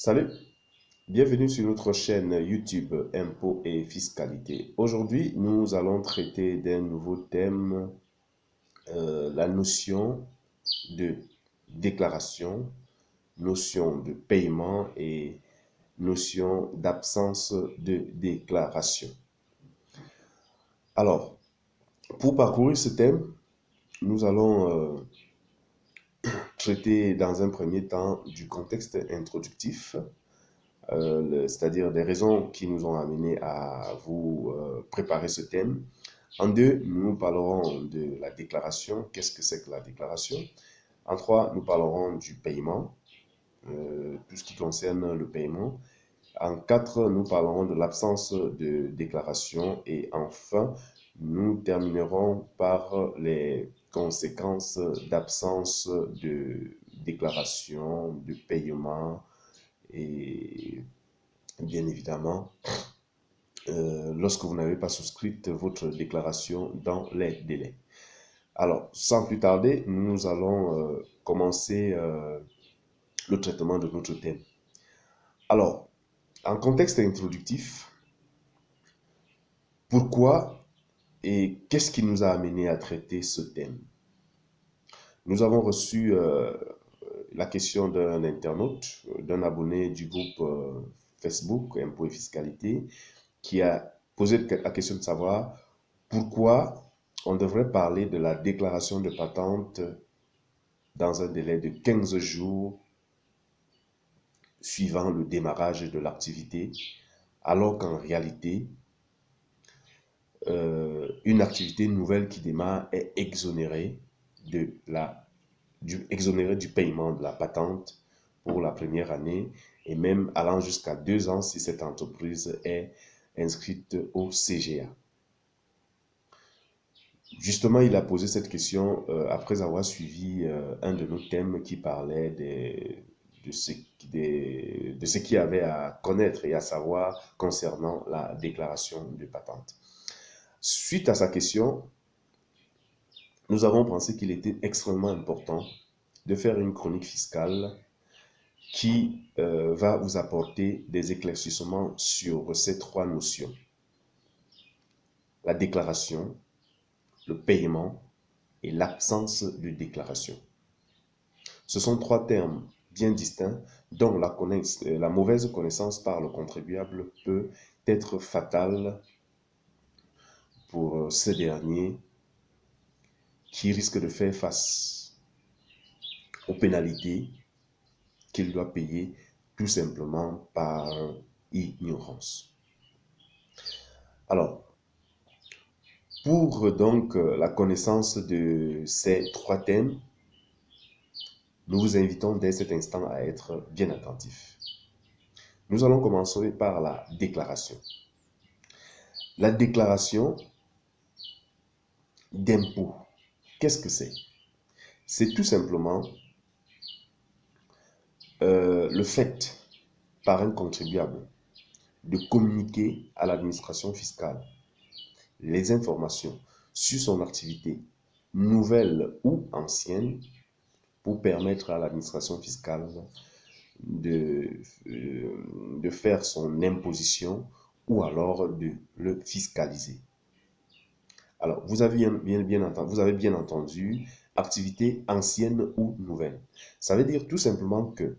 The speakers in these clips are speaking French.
Salut, bienvenue sur notre chaîne YouTube Impôts et Fiscalité. Aujourd'hui, nous allons traiter d'un nouveau thème, la notion de déclaration, notion de paiement et notion d'absence de déclaration. Alors, pour parcourir ce thème, nous allons traiter dans un premier temps du contexte introductif, c'est-à-dire des raisons qui nous ont amenés à vous préparer ce thème. En deux, nous parlerons de la déclaration. Qu'est-ce que c'est que la déclaration? En trois, nous parlerons du paiement, tout ce qui concerne le paiement. En quatre, nous parlerons de l'absence de déclaration. Et enfin, nous terminerons par les conséquences d'absence de déclaration, de paiement et bien évidemment, lorsque vous n'avez pas souscrit votre déclaration dans les délais. Alors, sans plus tarder, nous allons commencer le traitement de notre thème. Alors, en contexte introductif, pourquoi et qu'est-ce qui nous a amené à traiter ce thème? Nous avons reçu la question d'un internaute, d'un abonné du groupe Facebook Impôts et Fiscalité, qui a posé la question de savoir pourquoi on devrait parler de la déclaration de patente dans un délai de 15 jours suivant le démarrage de l'activité, alors qu'en réalité, une activité nouvelle qui démarre est exonérée du paiement de la patente pour la première année et même allant jusqu'à 2 ans si cette entreprise est inscrite au CGA. Justement, il a posé cette question après avoir suivi un de nos thèmes qui parlait de ce qu'il y avait à connaître et à savoir concernant la déclaration de patente. Suite à sa question, nous avons pensé qu'il était extrêmement important de faire une chronique fiscale qui va vous apporter des éclaircissements sur ces trois notions. La déclaration, le paiement et l'absence de déclaration. Ce sont trois termes bien distincts dont la mauvaise connaissance par le contribuable peut être fatale pour ce dernier qui risque de faire face aux pénalités qu'il doit payer tout simplement par ignorance. Alors, pour donc la connaissance de ces trois thèmes, nous vous invitons dès cet instant à être bien attentifs. Nous allons commencer par la déclaration. La déclaration d'impôt, qu'est-ce que c'est? C'est tout simplement le fait par un contribuable de communiquer à l'administration fiscale les informations sur son activité, nouvelle ou ancienne, pour permettre à l'administration fiscale de faire son imposition ou alors de le fiscaliser. Alors, vous avez bien entendu activité ancienne ou nouvelle. Ça veut dire tout simplement que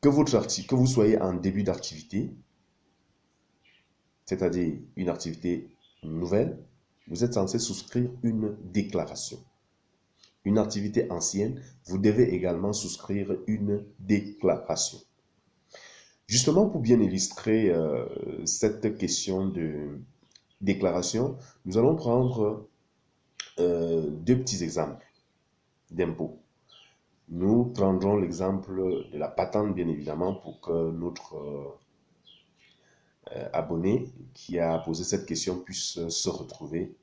vous soyez en début d'activité, c'est-à-dire une activité nouvelle, vous êtes censé souscrire une déclaration. Une activité ancienne, vous devez également souscrire une déclaration. Justement, pour bien illustrer cette question de déclaration, nous allons prendre deux petits exemples d'impôts. Nous prendrons l'exemple de la patente, bien évidemment, pour que notre abonné qui a posé cette question puisse se retrouver.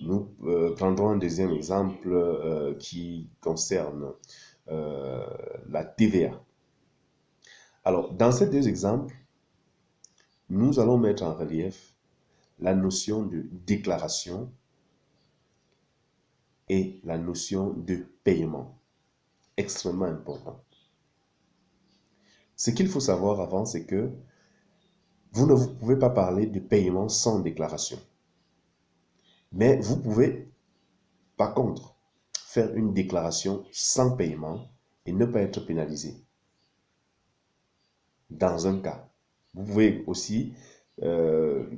Nous prendrons un deuxième exemple qui concerne la TVA. Alors, dans ces deux exemples, nous allons mettre en relief la notion de déclaration et la notion de paiement. Extrêmement important. Ce qu'il faut savoir avant, c'est que vous ne pouvez pas parler de paiement sans déclaration. Mais vous pouvez, par contre, faire une déclaration sans paiement et ne pas être pénalisé. Dans un cas, vous pouvez aussi euh,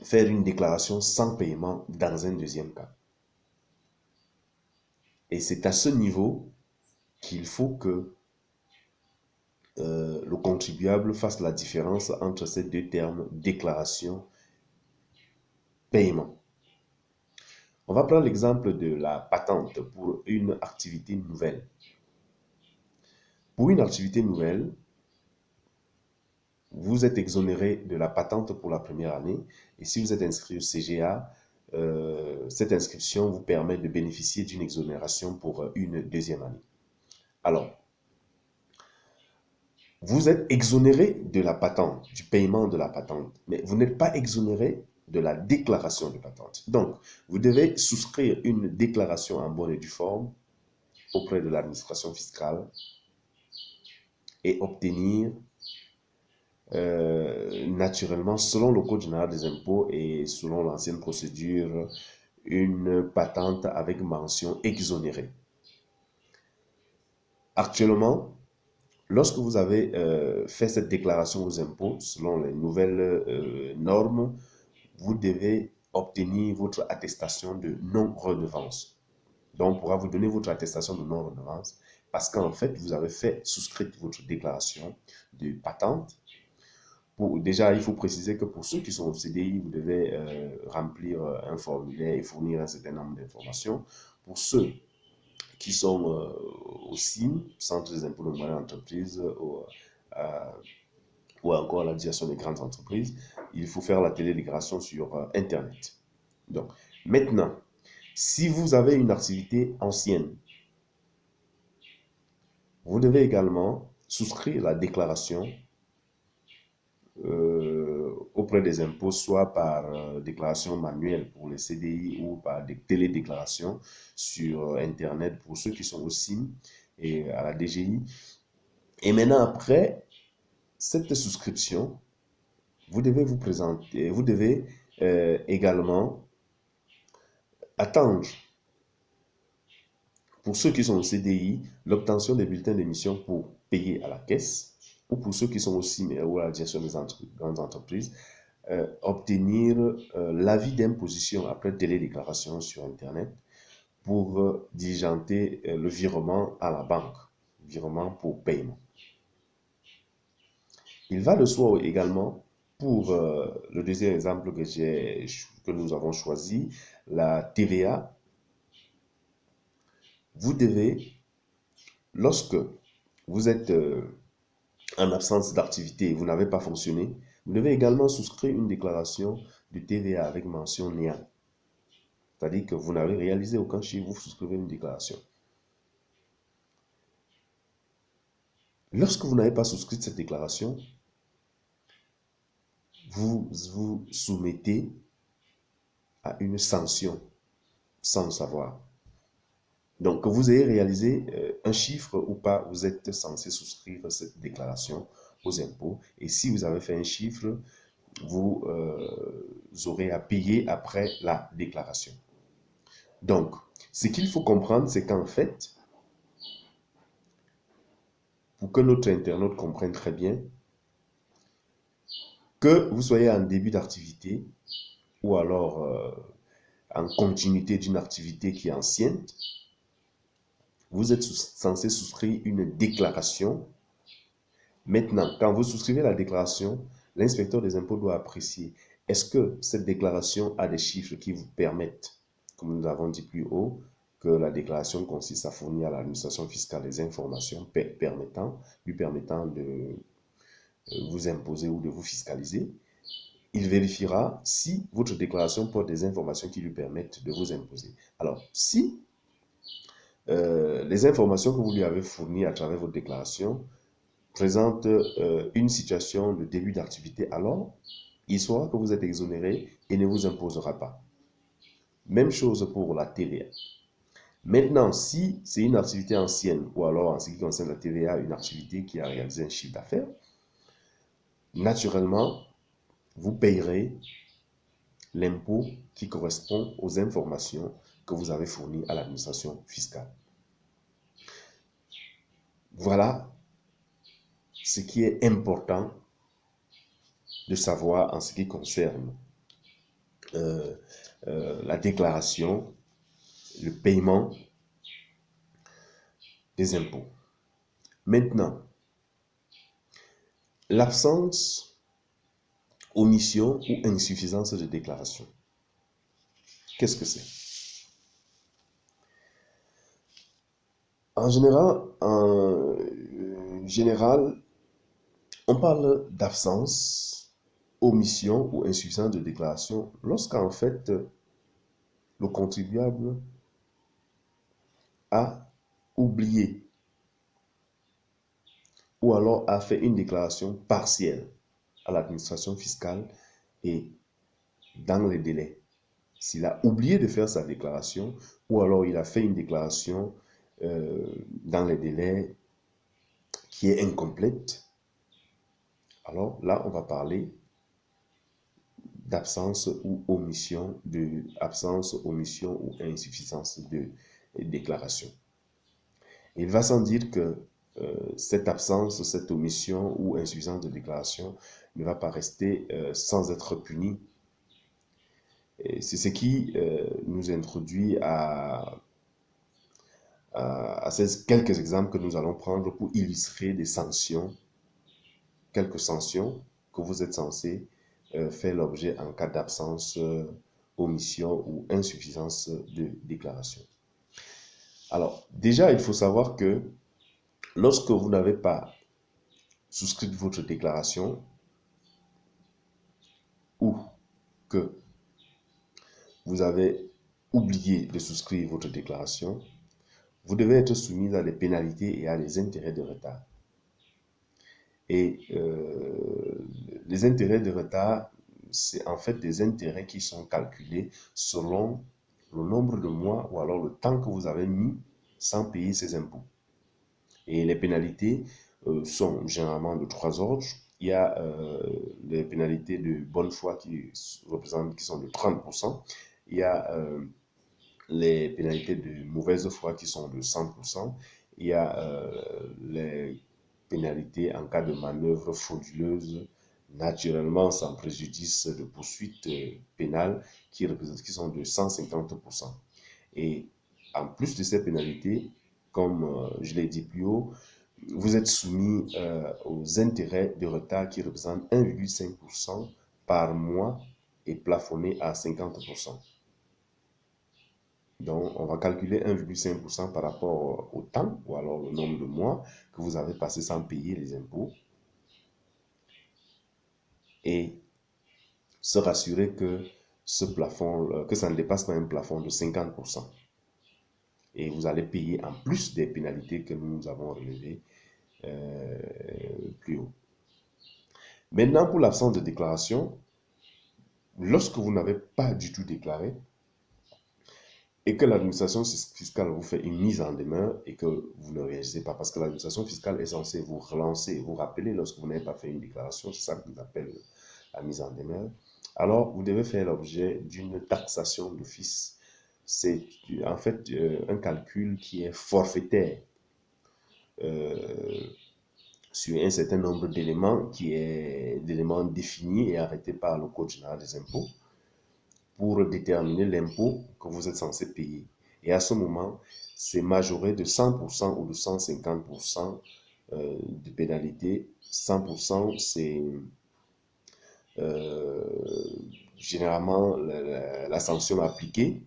faire une déclaration sans paiement dans un deuxième cas. Et c'est à ce niveau qu'il faut que le contribuable fasse la différence entre ces deux termes, déclaration, paiement. On va prendre l'exemple de la patente pour une activité nouvelle. Pour une activité nouvelle, vous êtes exonéré de la patente pour la première année. Et si vous êtes inscrit au CGA, cette inscription vous permet de bénéficier d'une exonération pour une deuxième année. Alors, vous êtes exonéré de la patente, du paiement de la patente, mais vous n'êtes pas exonéré de la déclaration de patente. Donc, vous devez souscrire une déclaration en bonne et due forme auprès de l'administration fiscale et obtenir naturellement, selon le Code général des impôts et selon l'ancienne procédure, une patente avec mention exonérée. Actuellement, lorsque vous avez fait cette déclaration aux impôts, selon les nouvelles normes, vous devez obtenir votre attestation de non-redevance. Donc, on pourra vous donner votre attestation de non-redevance parce qu'en fait, vous avez fait souscrire votre déclaration de patente. Déjà, il faut préciser que pour ceux qui sont au CDI, vous devez remplir un formulaire et fournir un certain nombre d'informations. Pour ceux qui sont au CIM, Centre des impôts de moyennes entreprises, ou encore la direction des grandes entreprises, il faut faire la télédéclaration sur Internet. Donc, maintenant, si vous avez une activité ancienne, vous devez également souscrire la déclaration auprès des impôts, soit par déclaration manuelle pour les CDI ou par des télédéclarations sur Internet pour ceux qui sont au CIM et à la DGI. Et maintenant, après cette souscription, vous devez vous présenter, vous devez également attendre, pour ceux qui sont au CDI, l'obtention des bulletins d'émission pour payer à la caisse, ou pour ceux qui sont au CIM ou à la direction des grandes entreprises, obtenir l'avis d'imposition après télédéclaration sur Internet pour diligenter le virement à la banque, virement pour paiement. Il va de soi également pour le deuxième exemple que nous avons choisi, la TVA. Vous devez, lorsque vous êtes en absence d'activité, vous n'avez pas fonctionné, vous devez également souscrire une déclaration de TVA avec mention néant. C'est-à-dire que vous n'avez réalisé aucun chiffre, vous souscrivez une déclaration. Lorsque vous n'avez pas souscrit cette déclaration, vous vous soumettez à une sanction sans le savoir. Donc, que vous ayez réalisé un chiffre ou pas, vous êtes censé souscrire cette déclaration aux impôts. Et si vous avez fait un chiffre, vous aurez à payer après la déclaration. Donc, ce qu'il faut comprendre, c'est qu'en fait, pour que notre internaute comprenne très bien, que vous soyez en début d'activité ou alors en continuité d'une activité qui est ancienne, vous êtes censé souscrire une déclaration. Maintenant, quand vous souscrivez la déclaration, l'inspecteur des impôts doit apprécier est-ce que cette déclaration a des chiffres qui vous permettent, comme nous l'avons dit plus haut, que la déclaration consiste à fournir à l'administration fiscale des informations lui permettant de vous imposer ou de vous fiscaliser. Il vérifiera si votre déclaration porte des informations qui lui permettent de vous imposer. Alors, si les informations que vous lui avez fournies à travers votre déclaration présentent une situation de début d'activité, alors il saura que vous êtes exonéré et ne vous imposera pas. Même chose pour la TVA. Maintenant, si c'est une activité ancienne, ou alors en ce qui concerne la TVA, une activité qui a réalisé un chiffre d'affaires, naturellement, vous payerez l'impôt qui correspond aux informations que vous avez fournies à l'administration fiscale. Voilà ce qui est important de savoir en ce qui concerne la déclaration, le paiement des impôts. Maintenant, l'absence, omission ou insuffisance de déclaration. Qu'est-ce que c'est? En général, on parle d'absence, omission ou insuffisance de déclaration lorsqu'en fait le contribuable a oublié ou alors a fait une déclaration partielle à l'administration fiscale et dans les délais. S'il a oublié de faire sa déclaration ou alors il a fait une déclaration dans les délais qui est incomplète, alors là, on va parler d'absence ou omission, omission ou insuffisance de déclaration. Il va sans dire que cette absence, cette omission ou insuffisance de déclaration ne va pas rester sans être punie. C'est ce qui nous introduit à ces quelques exemples que nous allons prendre pour illustrer des sanctions, quelques sanctions que vous êtes censés faire l'objet en cas d'absence, omission ou insuffisance de déclaration. Alors, déjà, il faut savoir que lorsque vous n'avez pas souscrit votre déclaration ou que vous avez oublié de souscrire votre déclaration, vous devez être soumis à des pénalités et à des intérêts de retard. Et les intérêts de retard, c'est en fait des intérêts qui sont calculés selon le nombre de mois ou alors le temps que vous avez mis sans payer ces impôts. Et les pénalités sont généralement de 3 ordres. Il y a les pénalités de bonne foi qui sont de 30%. Il y a les pénalités de mauvaise foi qui sont de 100%. Il y a les pénalités en cas de manœuvre frauduleuse, naturellement sans préjudice de poursuite pénale, qui sont de 150%. Et en plus de ces pénalités, comme je l'ai dit plus haut, vous êtes soumis aux intérêts de retard qui représentent 1,5% par mois et plafonnés à 50%. Donc, on va calculer 1,5% par rapport au temps, ou alors le nombre de mois que vous avez passé sans payer les impôts. Et se rassurer que ce plafond, que ça ne dépasse pas un plafond de 50%. Et vous allez payer en plus des pénalités que nous avons relevées plus haut. Maintenant, pour l'absence de déclaration, lorsque vous n'avez pas du tout déclaré et que l'administration fiscale vous fait une mise en demeure et que vous ne réagissez pas, parce que l'administration fiscale est censée vous relancer, vous rappeler lorsque vous n'avez pas fait une déclaration, c'est ça qu'on appelle la mise en demeure, alors vous devez faire l'objet d'une taxation d'office. C'est en fait un calcul qui est forfaitaire sur un certain nombre d'éléments définis et arrêtés par le Code général des impôts pour déterminer l'impôt que vous êtes censé payer. Et à ce moment, c'est majoré de 100% ou de 150% de pénalité. 100%, c'est généralement la sanction appliquée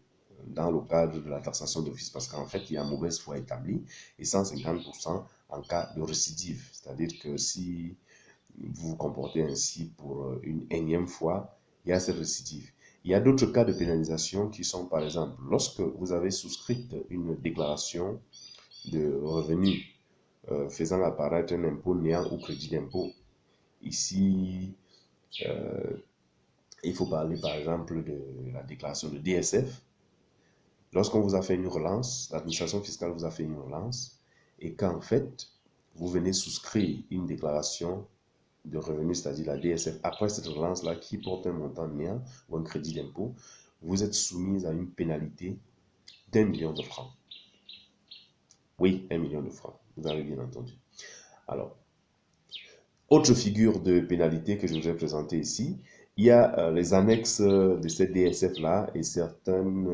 dans le cadre de la taxation d'office, parce qu'en fait, il y a mauvaise foi établie, et 150% en cas de récidive. C'est-à-dire que si vous vous comportez ainsi pour une énième fois, il y a cette récidive. Il y a d'autres cas de pénalisation qui sont, par exemple, lorsque vous avez souscrit une déclaration de revenus faisant apparaître un impôt néant ou crédit d'impôt. Ici, il faut parler, par exemple, de la déclaration de DSF. lorsqu'on vous a fait une relance, l'administration fiscale vous a fait une relance, et qu'en fait, vous venez souscrire une déclaration de revenus, c'est-à-dire la DSF, après cette relance-là qui porte un montant néant ou un crédit d'impôt, vous êtes soumise à une pénalité d'1 million de francs. Oui, 1 million de francs, vous avez bien entendu. Alors, autre figure de pénalité que je vous ai présentée ici, il y a les annexes de cette DSF-là et certaines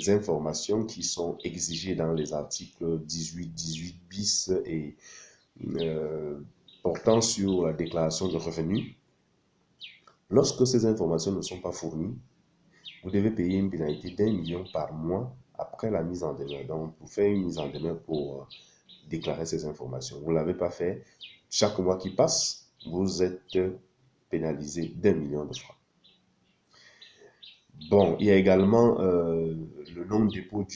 informations qui sont exigées dans les articles 18, 18 bis et portant sur la déclaration de revenus. Lorsque ces informations ne sont pas fournies, vous devez payer une pénalité d'1 million par mois après la mise en demeure. Donc, pour faire une mise en demeure pour déclarer ces informations, vous ne l'avez pas fait, chaque mois qui passe, vous êtes pénalisé d'1 million de francs. Bon, il y a également le non-dépôt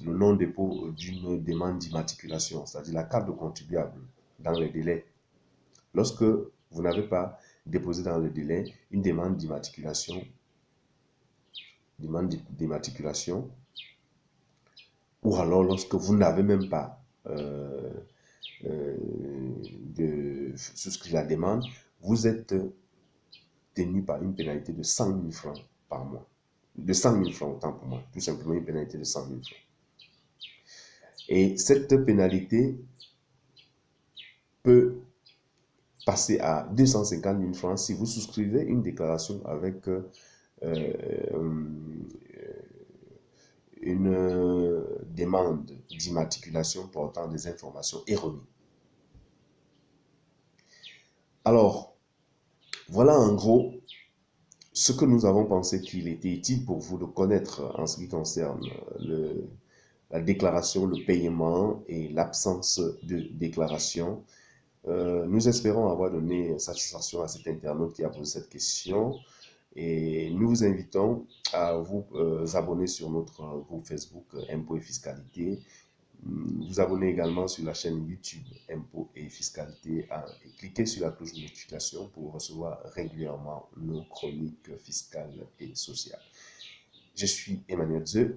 le non-dépôt d'une demande d'immatriculation, c'est-à-dire la carte de contribuable dans les délais. Lorsque vous n'avez pas déposé dans le délai une demande d'immatriculation, ou alors lorsque vous n'avez même pas souscrit la demande, vous êtes tenu par une pénalité de 100 000 francs par mois. De 100 000 francs, autant pour moi. Tout simplement une pénalité de 100 000 francs. Et cette pénalité peut passer à 250 000 francs si vous souscrivez une déclaration avec une demande d'immatriculation portant des informations erronées. Alors, voilà en gros ce que nous avons pensé qu'il était utile pour vous de connaître en ce qui concerne la déclaration, le paiement et l'absence de déclaration. Nous espérons avoir donné satisfaction à cet internaute qui a posé cette question et nous vous invitons à vous abonner sur notre groupe Facebook Impôts et Fiscalité. Vous abonner également sur la chaîne YouTube Impôts et Fiscalité et cliquez sur la cloche de notification pour recevoir régulièrement nos chroniques fiscales et sociales. Je suis Emmanuel Zeu.